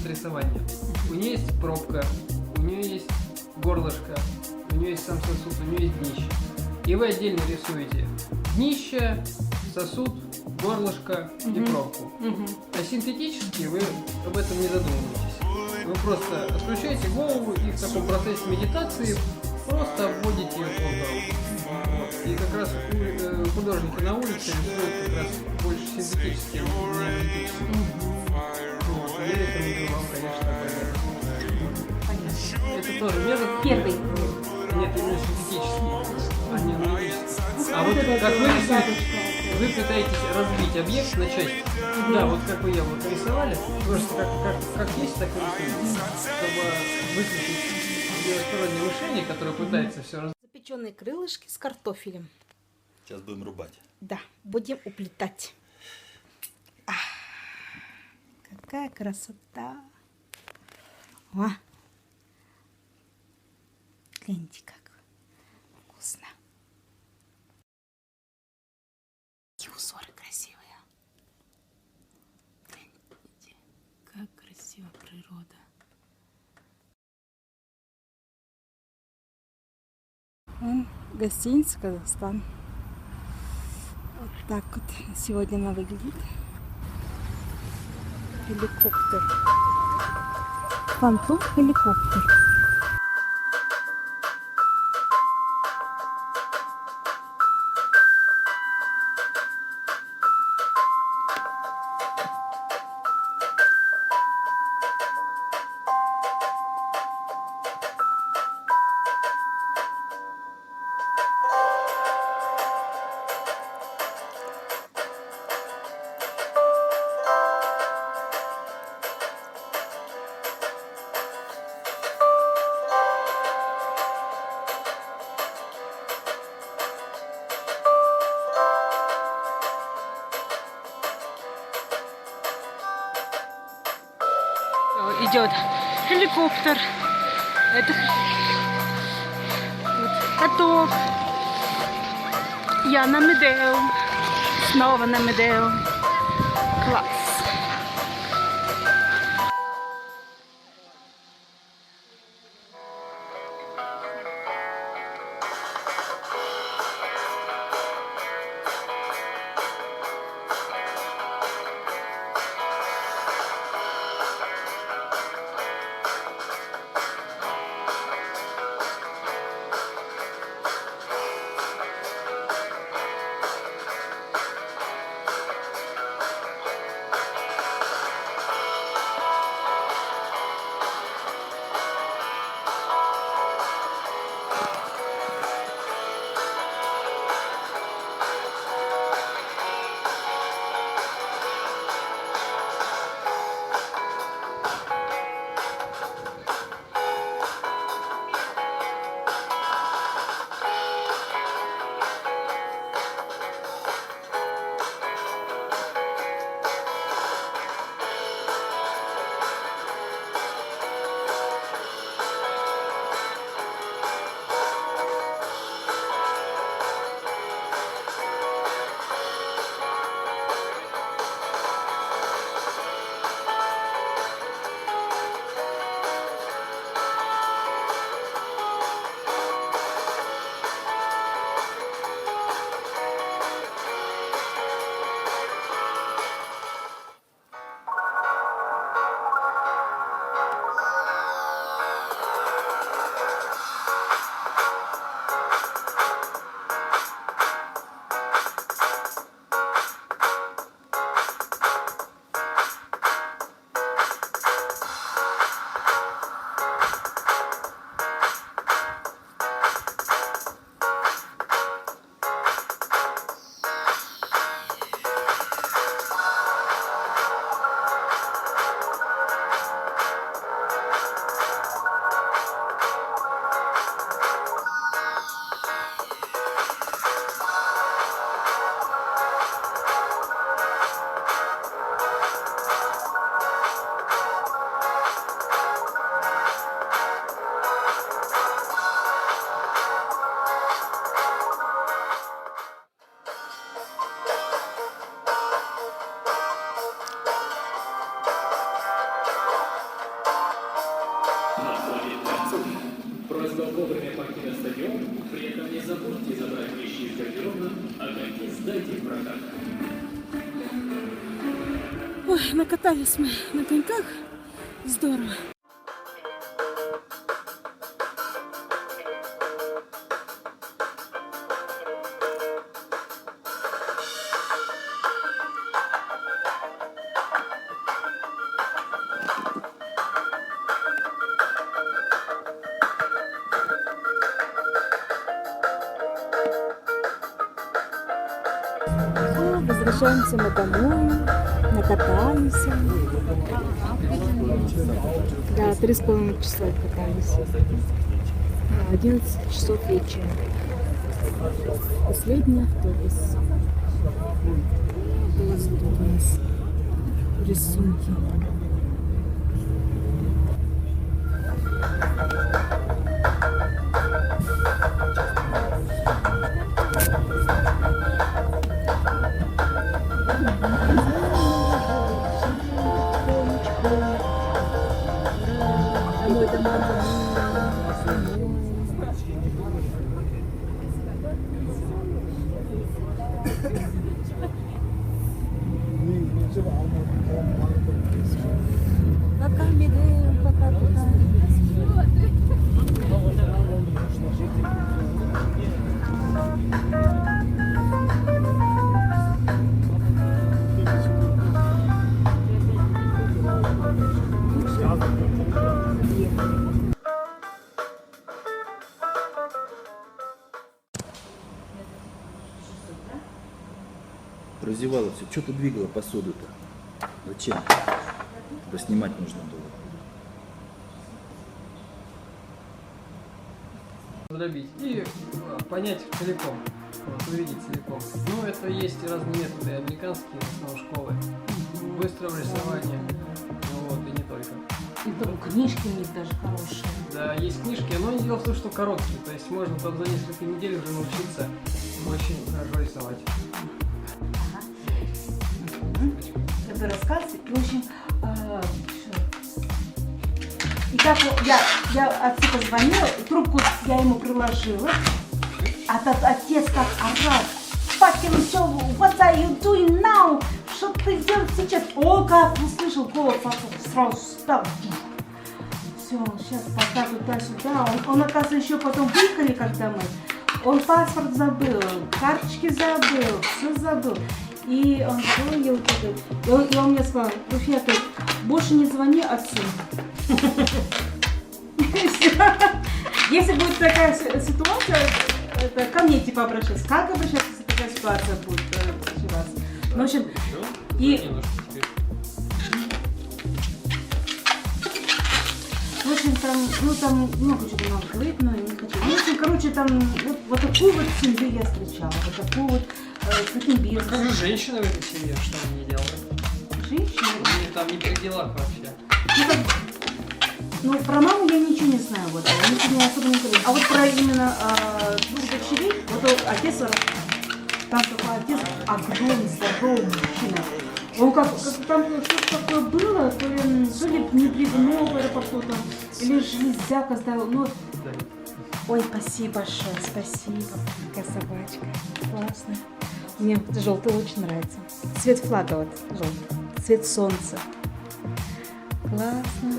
рисования. У нее есть пробка, у нее есть горлышко, у нее есть сам сосуд, у нее есть днище. И вы отдельно рисуете днище, сосуд, горлышко и пробку. А синтетически вы об этом не задумываетесь. Вы просто отключаете голову и в таком процессе медитации просто обводите контуром. Вот. И как раз художники на улице рисуют как раз больше синтетически, не аналитически. Вот. Я рекомендую вам, конечно, понять. Это тоже метод. Первый. Нет, именно синтетический, а не аналитический. А вот как вы рисуете, вы пытаетесь разбить объект на части. Да, вот как вы его нарисовали, просто как есть, так и рисуете. Чтобы выключить левостороннее мышление, которое пытается все раз. Запеченные крылышки с картофелем. Сейчас будем рубать. Да, будем уплетать. Какая красота. О, гляньте, как вкусно. Какие узоры красивые. Гляньте, как красиво природа. Вон гостиница «Казахстан». Вот так вот сегодня она выглядит. Геликоптер. Фантом геликоптер. Идет геликоптер. Это вот каток. Я на Медео. Снова на Медео. Класс. Просьба вовремя покинуть стадион, при этом не забудьте забрать вещи из гардероба, а коньки сдайте в прокат. Ой, накатались мы на коньках. Здорово. Возвращаемся мы домой, накатались. Да, 3,5 часа катались. Да, 11 часов вечера. Последний автобус. Вот у нас рисунки. Пока, Мигель, пока. Раздевалась, что ты двигала посуду-то? Зачем? Поснимать нужно было. Дробить и понять целиком, вот, увидеть целиком. Ну, это есть разные методы американские, основы школы, быстрого рисования, ну, вот, и не только. И там книжки у них даже хорошие. Да, есть книжки, но дело в том, что короткие, то есть можно там за несколько недель уже научиться очень хорошо рисовать. Это рассказ, и, в общем, и как я отцу позвонила, трубку я ему приложила, а тот отец как орал: fucking show, what are you doing now? Что ты делаешь сейчас? О, как услышал голос, сразу встал. Все, сейчас пока туда-сюда. Он, оказывается, еще потом выехали, когда мы. Он паспорт забыл, карточки забыл, все забыл. И он говорил, и он мне сказал: Руфия, ты больше не звони отцу. Если будет такая ситуация, это ко мне типа обращаться. Как обращаться, если такая ситуация будет развиваться? Ну, в общем, и... В общем, там много чего надо говорить, но я не хочу. Ну, в общем, короче, там вот такую вот семью я встречала, вот такую вот с таким бизнесом. Как же женщины в этой семье, что они не делают? Женщины? Они там не при делах вообще. Ну, про маму я ничего не знаю, вот, они с ней особо не говорили. А вот про именно двух дочерей, вот отец, там такой отец огромный, здоровый мужчина. Он как там что-то такое было, то ли не бревно в аэропорту там, или железяка ставил, ну... Ой, спасибо большое, спасибо. Такая собачка, классная. Мне желтый очень нравится. Цвет флага вот, желтый, цвет солнца. Классно.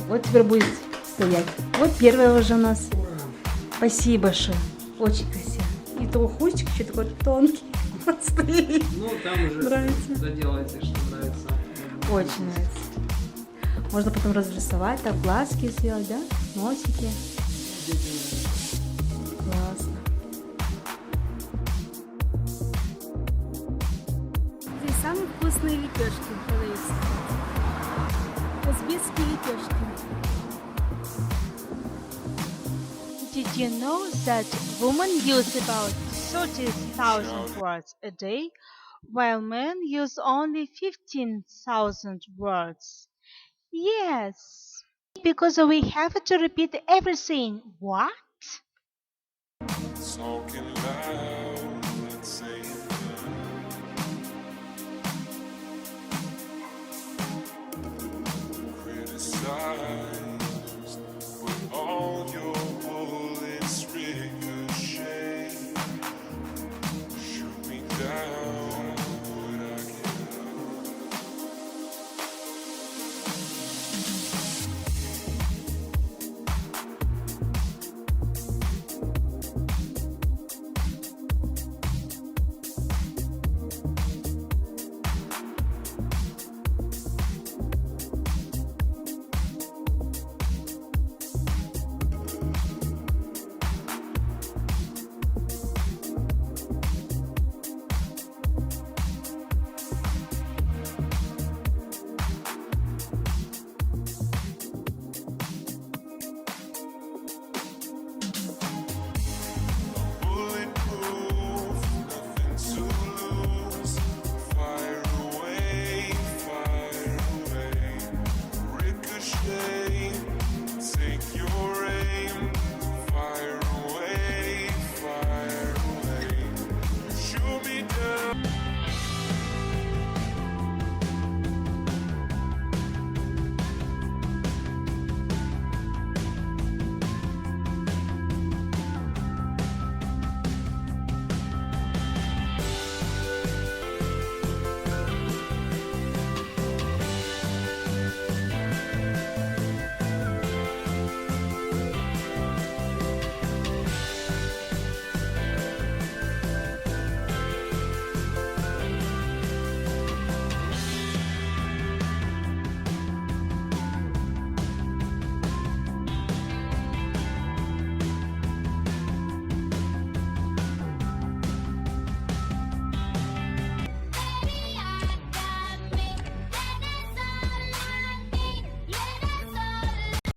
Вот теперь будет стоять. Вот первая уже у нас. Спасибо большое. Очень красиво. И то хвостик еще такой тонкий. Стоит. Ну, там уже нравится. доделайте, что нравится. Очень нравится. Можно потом разрисовать, так глазки сделать, да? Носики. Классно. Здесь самые вкусные лепешки продаются. Узбекские лепешки. Did you know that women use about 30,000 words a day, while men use only 15,000 words? Yes, because we have to repeat everything. What? Talking loud.